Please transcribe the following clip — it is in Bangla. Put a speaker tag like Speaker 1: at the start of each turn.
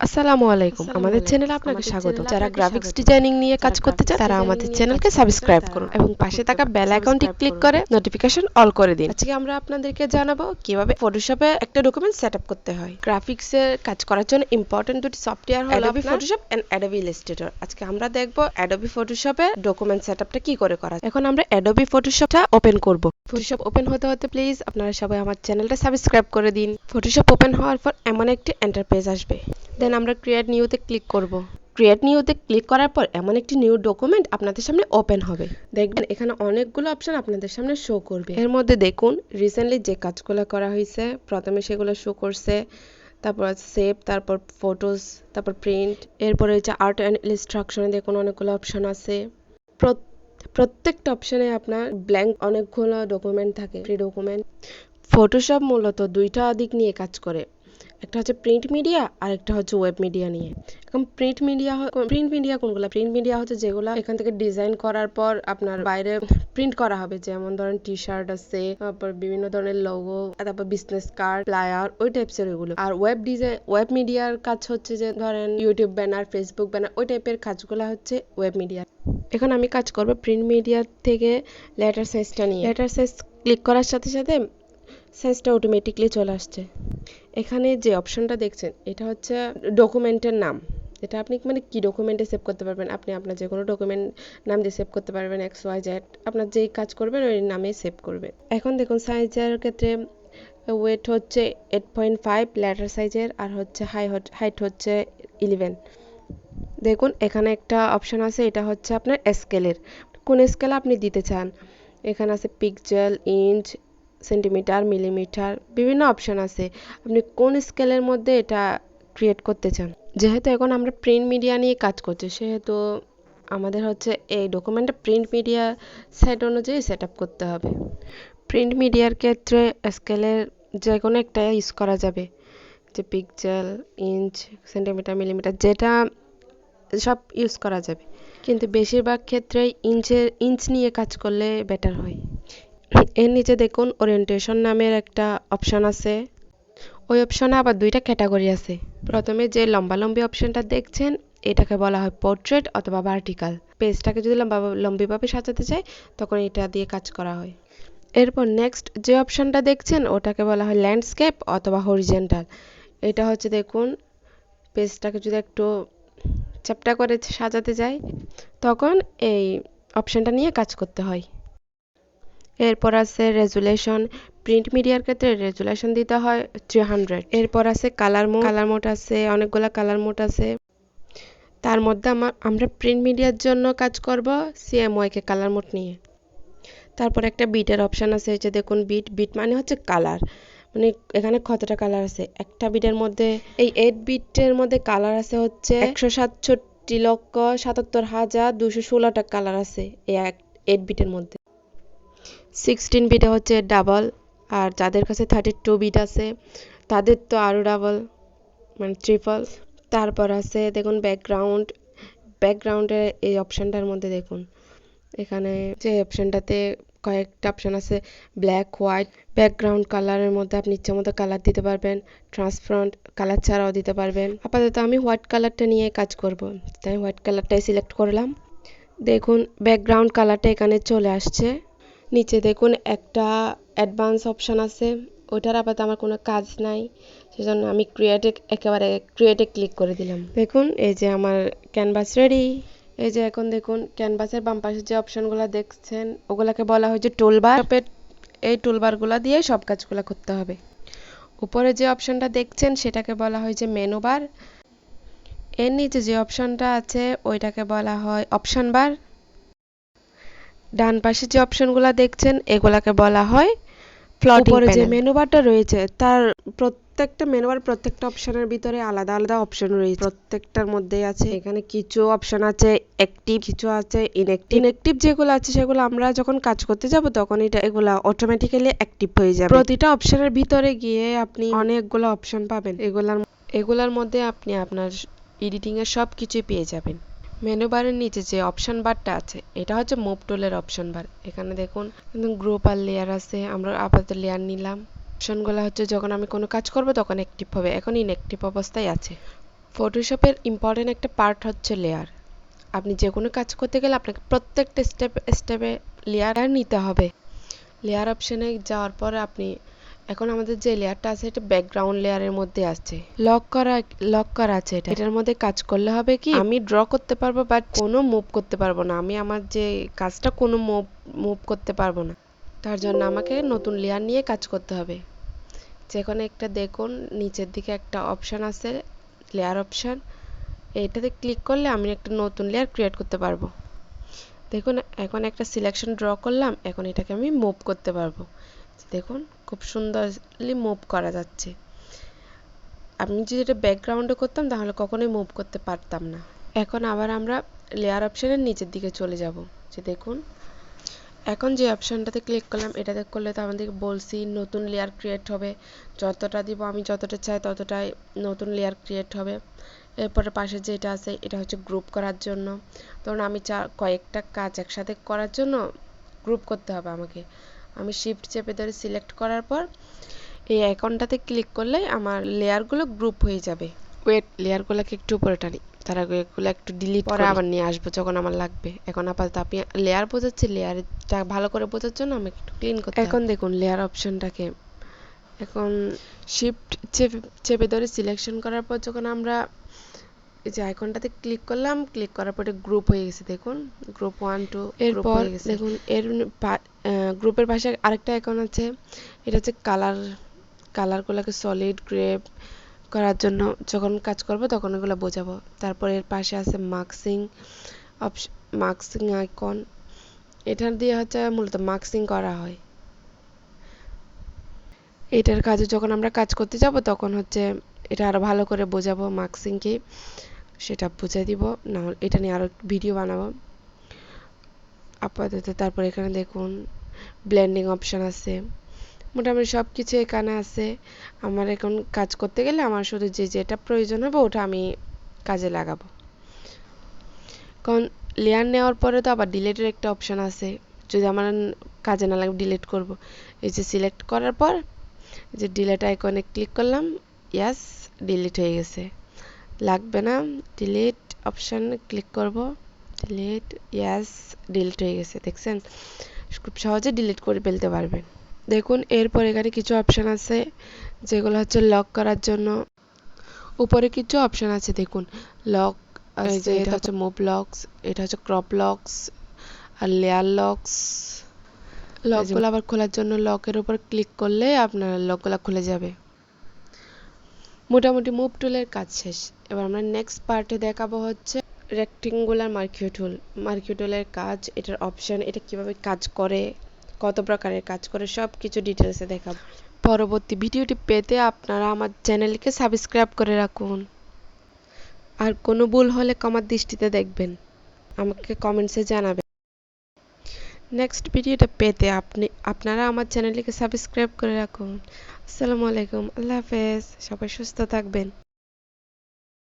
Speaker 1: আসসালামু আলাইকুম আমাদের চ্যানেলে আপনাকে স্বাগত যারা গ্রাফিক্স ডিজাইনিং নিয়ে কাজ করতে চান তারা আমাদের চ্যানেলকে সাবস্ক্রাইব করুন এবং পাশে থাকা বেল আইকনটি ক্লিক করে নোটিফিকেশন অল করে দিন আজকে আমরা আপনাদেরকে জানাবো কিভাবে ফটোশপে একটা ডকুমেন্ট সেটআপ করতে হয় গ্রাফিক্সের কাজ করার জন্য ইম্পর্টেন্ট দুটি সফটওয়্যার হলো Adobe Photoshop and Adobe Illustrator আজকে আমরা দেখব অ্যাডোবি ফটোশপে ডকুমেন্ট সেটআপটা কি করে করা এখন আমরা অ্যাডোবি ফটোশপটা ওপেন করব ফটোশপ ওপেন হতে হতে প্লিজ আপনারা সবাই আমার চ্যানেলটা সাবস্ক্রাইব করে দিন ফটোশপ ওপেন হওয়ার পর এমন একটি ইন্টারফেস আসবে দেন আমরা ক্রিয়েট নিউতে ক্লিক করব ক্রিয়েট নিউতে ক্লিক করার পর এমন একটি নিউ ডকুমেন্ট আপনাদের সামনে ওপেন হবে দেখবেন এখানে অনেকগুলো অপশন আপনাদের সামনে শো করবে এর মধ্যে দেখুন রিসেন্টলি যে কাজগুলো করা হয়েছে প্রথমে সেগুলো শো করছে তারপর সেভ তারপর ফটোস তারপর প্রিন্ট এরপরে হচ্ছে আর্ট এন্ড ইলাস্ট্রাকশনে দেখুন অনেকগুলো অপশন আছে প্রত্যেকটা অপশনে আপনার ব্ল্যাঙ্ক অনেকগুলো ডকুমেন্ট থাকে ফ্রি ডকুমেন্ট ফটোশপ মূলত দুইটা দিক নিয়ে কাজ করে একটা হচ্ছে প্রিন্ট মিডিয়া আর একটা হচ্ছে ওয়েব মিডিয়া নিয়ে এখন প্রিন্ট মিডিয়া কোনগুলো প্রিন্ট মিডিয়া হচ্ছে যেগুলো এখান থেকে ডিজাইন করার পর আপনার বাইরে প্রিন্ট করা হবে যেমন ধরেন টি শার্ট আছে তারপর বিভিন্ন ধরনের লোগো তারপর বিজনেস কার্ড ফ্লায়ার ওই টাইপসের ওইগুলো আর ওয়েব মিডিয়ার কাজ হচ্ছে যে ধরেন ইউটিউব ব্যানার ফেসবুক ব্যানার ওই টাইপের কাজগুলো হচ্ছে ওয়েব মিডিয়া এখন আমি কাজ করব প্রিন্ট মিডিয়া থেকে লেটার সাইজটা নিয়ে লেটার সাইজ ক্লিক করার সাথে সাথে সাইজটা অটোমেটিকলি চলে আসছে এখানে যে অপশনটা দেখছেন এটা হচ্ছে ডকুমেন্টের নাম এটা আপনি মানে কি ডকুমেন্টে সেভ করতে পারবেন আপনি আপনার যে কোনো ডকুমেন্ট নাম দিয়ে সেভ করতে পারবেন XYZ আপনার যেই কাজ করবেন ওই নামে সেভ করবে এখন দেখুন সাইজের ক্ষেত্রে ওয়েট হচ্ছে 8.5 লেটার সাইজের আর হচ্ছে হাইট হচ্ছে 11 দেখুন এখানে একটা অপশন আছে এটা হচ্ছে আপনার স্কেলের কোন স্কেল আপনি দিতে চান এখানে আছে পিক্সেল ইঞ্চ সেন্টিমিটার মিলিমিটার বিভিন্ন অপশন আছে আপনি কোন স্কেলের মধ্যে এটা ক্রিয়েট করতে চান যেহেতু এখন আমরা প্রিন্ট মিডিয়া নিয়ে কাজ করছি সেহেতু আমাদের হচ্ছে এই ডকুমেন্টটা প্রিন্ট মিডিয়া সেট অনুযায়ী সেট আপ করতে হবে প্রিন্ট মিডিয়ার ক্ষেত্রে স্কেলের যে কোনো একটা ইউজ করা যাবে যে পিক্সেল ইঞ্চ সেন্টিমিটার মিলিমিটার যেটা সব ইউজ করা যাবে কিন্তু বেশিরভাগ ক্ষেত্রে ইঞ্চ নিয়ে কাজ করলে বেটার হয় এর নিচে দেখুন ওরিয়েন্টেশন নামের একটা অপশন আছে ওই অপশনে আবার দুইটা ক্যাটাগরি আছে প্রথমে যে লম্বালম্বি অপশনটা দেখছেন এটাকে বলা হয় পোর্ট্রেট অথবা ভার্টিক্যাল পেজটাকে যদি লম্বিভাবে সাজাতে চাই তখন এটা দিয়ে কাজ করা হয় এরপর নেক্সট যে অপশনটা দেখছেন ওটাকে বলা হয় ল্যান্ডস্কেপ অথবা হরিজন্টাল এটা হচ্ছে দেখুন পেজটাকে যদি একটু চ্যাপ্টা করে সাজাতে যাই তখন এই অপশনটা নিয়ে কাজ করতে হয় এরপর আছে রেজুলেশন প্রিন্ট মিডিয়ার ক্ষেত্রে রেজুলেশন দিতে হয় 300 এরপর আছে কালার মোড আছে অনেকগুলা কালার মোড আছে তার মধ্যে আমরা প্রিন্ট মিডিয়ার জন্য কাজ করব CMYK কালার মোড নিয়ে তারপর একটা বিটের অপশন আছে এই যে দেখুন বিট মানে হচ্ছে কালার মানে এখানে কতটা কালার আছে একটা বিটের মধ্যে এই 8 বিটের মধ্যে কালার আছে হচ্ছে 167,77,216টা কালার আছে এই 8 বিটের মধ্যে 16 বিটে হচ্ছে ডাবল আর যাদের কাছে 32 বিট আছে তাদের তো আরো ডাবল মানে ট্রিপল তারপর আছে দেখুন ব্যাকগ্রাউন্ডের এই অপশনটার মধ্যে দেখুন এখানে যে অপশনটাতে কয়েকটা অপশন আছে ব্ল্যাক হোয়াইট ব্যাকগ্রাউন্ড কালারের মধ্যে আপনি ইচ্ছা মতো কালার দিতে পারবেন ট্রান্সপারেন্ট কালার ছাড়াও দিতে পারবেন আপাতত আমি হোয়াইট কালারটা নিয়ে কাজ করব তাই হোয়াইট কালারটাই সিলেক্ট করলাম দেখুন ব্যাকগ্রাউন্ড কালারটা এখানে চলে আসছে নিচে দেখুন একটা অ্যাডভান্স অপশন আছে ওটার আপাতত আমার কোনো কাজ নাই সেজন্য আমি ক্রিয়েটে ক্লিক করে দিলাম দেখুন এই যে আমার ক্যানভাস রেডি এই যে এখন দেখুন ক্যানভাসের বাম পাশে যে অপশনগুলো দেখছেন ওগুলাকে বলা হয় যে টুলবার এই টুলবারগুলো দিয়ে সব কাজগুলো করতে হবে উপরে যে অপশনটা দেখছেন সেটাকে বলা হয় যে মেনু বার এর নিচে যে অপশনটা আছে ওইটাকে বলা হয় অপশন বার ডান পাশে যে অপশনগুলো দেখছেন এগুলাকে বলা হয় ফ্লোটিং প্যানেল যে মেনু বারটা রয়েছে তার প্রত্যেকটা মেনু বার প্রত্যেকটা অপশনের ভিতরে আলাদা আলাদা অপশন রয়েছে প্রত্যেকটার মধ্যেই আছে এখানে কিছু অপশন আছে অ্যাক্টিভ কিছু আছে ইনঅ্যাক্টিভ যেগুলো আছে সেগুলো আমরা যখন কাজ করতে যাব তখন এগুলা অটোমেটিক্যালি অ্যাক্টিভ হয়ে যাবে প্রতিটা অপশনের ভিতরে গিয়ে আপনি অনেকগুলো অপশন পাবেন এগুলার মধ্যে আপনি আপনার এডিটিং এর সব কিছুই পেয়ে যাবেন মেনু বারের নিচে যে অপশন বারটা আছে এটা হচ্ছে মুভ টুলের অপশন বার এখানে দেখুন গ্রুপ আর লেয়ার আছে আমরা আপাতত লেয়ার নিলাম অপশনগুলো হচ্ছে যখন আমি কোনো কাজ করব তখন অ্যাক্টিভ হবে এখন ইনঅ্যাক্টিভ অবস্থায় আছে ফটোশপের ইম্পর্টেন্ট একটা পার্ট হচ্ছে লেয়ার। আপনি যে কোনো কাজ করতে গেলে আপনাকে প্রত্যেকটা স্টেপে লেয়ার নিতে হবে। লেয়ার অপশানে যাওয়ার পর আপনি এখন আমাদের যে লেয়ারটা আছে এটা ব্যাকগ্রাউন্ড লেয়ারের মধ্যে আছে, লক করা আছে। এটার মধ্যে কাজ করলে হবে কি, আমি ড্র করতে পারবো বাট কোনো মুভ করতে পারবো না। আমি আমার যে কাজটা কোনো মুভ করতে পারবো না। তার জন্য আমাকে নতুন লেয়ার নিয়ে কাজ করতে হবে। যেখানে একটা দেখুন নিচের দিকে একটা অপশান আছে, লেয়ার অপশান। এটাতে ক্লিক করলে আমি একটা নতুন লেয়ার ক্রিয়েট করতে পারবো। দেখুন এখন একটা সিলেকশন ড্র করলাম, এখন এটাকে আমি মুভ করতে পারবো। দেখুন খুব সুন্দরলি মুভ করা যাচ্ছে। আমি যদি এটা ব্যাকগ্রাউন্ডে করতাম তাহলে কখনোই মুভ করতে পারতাম না। এখন আবার আমরা লেয়ার অপশানের নিচের দিকে চলে যাব। যে দেখুন এখন যে অপশানটাতে ক্লিক করলাম, এটাতে করলে তো আমাদেরকে বলছি নতুন লেয়ার ক্রিয়েট হবে। যতটা দিব আমি যতটা চাই ততটাই নতুন লেয়ার ক্রিয়েট হবে। এরপরে পাশে যেটা আছে এটা হচ্ছে গ্রুপ করার জন্য। ধরুন আমি কয়েকটা কাজ একসাথে করার জন্য গ্রুপ করতে হবে আমাকে। আমি শিফট চেপে ধরে সিলেক্ট করার পর এই আইকনটাতে ক্লিক করলে আমার লেয়ারগুলো গ্রুপ হয়ে যাবে। ওয়েট, লেয়ারগুলোকে একটু উপরে টানি, তার আগে এগুলো একটু ডিলিট করে আবার নিয়ে আসবো যখন আমার লাগবে। এখন আপাতত আপনি লেয়ার বোঝাচ্ছি, লেয়ারটা ভালো করে বোঝার জন্য আমি একটু ক্লিন করতে। এখন দেখুন লেয়ার অপশনটাকে এখন শিফট চেপে ধরে সিলেকশন করার পর যখন আমরা এই যে আইকনটাতে ক্লিক করলাম, ক্লিক করার পরে গ্রুপ হয়ে গেছে। দেখুন গ্রুপ 1 2 এরপর দেখুন এর গ্রুপের পাশে আরেকটা আইকন আছে, এটা হচ্ছে কালারগুলোকে সলিড গ্রে করার জন্য যখন কাজ করব তখন এগুলো বোঝাবো। তারপর এর পাশে আছে মার্কসিং আইকন, এটা দিয়ে হচ্ছে মূলত মার্কসিং করা হয়। এটার কাজে যখন আমরা কাজ করতে যাব তখন হচ্ছে এটা আরো ভালো করে বোঝাবো মার্কসিং কি, সেটা বুঝিয়ে দিব। না এটা নিয়ে আরো ভিডিও বানাবো আপাতত। তারপর এখানে দেখুন ব্লেন্ডিং অপশন আছে, মোটামুটি সব কিছু এখানে আছে। আমার এখন কাজ করতে গেলে আমার শুধু যেটা প্রয়োজন হবে ওটা আমি কাজে লাগাবো। কারণ লেয়ার নেওয়ার পরে তো আবার ডিলিটের একটা অপশন আছে, যদি আমার কাজে না লাগে ডিলিট করব। এই যে সিলেক্ট করার পর যে ডিলিট আইকনে ক্লিক করলাম, ইয়াস ডিলিট হয়ে গেছে, লাগবে না। ডিলিট অপশানে ক্লিক করব, ডিলিট, ইয়াস ডিলিট হয়ে গেছে। দেখছেন খুব সহজে ডিলিট করে ফেলতে পারবেন। দেখুন এরপর এখানে কিছু অপশান আছে যেগুলো হচ্ছে লক করার জন্য। উপরে কিছু অপশান আছে দেখুন, লক আছে, এটা হচ্ছে মুভ লকস, এটা হচ্ছে ক্রপ লকস আর লেয়ার লকস। লকগুলো আবার খোলার জন্য লকের উপর ক্লিক করলে আপনার লকগুলো খুলে যাবে। মোটামুটি মুভ টুলের কাজ শেষ। এবার আমরা নেক্সট পার্টে দেখাবো হচ্ছে রেক্টেঙ্গুলার মার্কিউ টুলের কাজ, এটার অপশান, এটা কিভাবে কাজ করে, কত প্রকারের কাজ করে, সব কিছু ডিটেলসে দেখাবো। পরবর্তী ভিডিওটি পেতে আপনারা আমার চ্যানেলকে সাবস্ক্রাইব করে রাখুন। আর কোনো ভুল হলে ক্ষমার দৃষ্টিতে দেখবেন, আমাকে কমেন্টসে জানাবেন। নেক্সট ভিডিওটা পেতে আপনারা আমার চ্যানেলটিকে সাবস্ক্রাইব করে রাখুন। আসসালামু আলাইকুম, আল্লাহ হাফেজ, সবাই সুস্থ থাকবেন।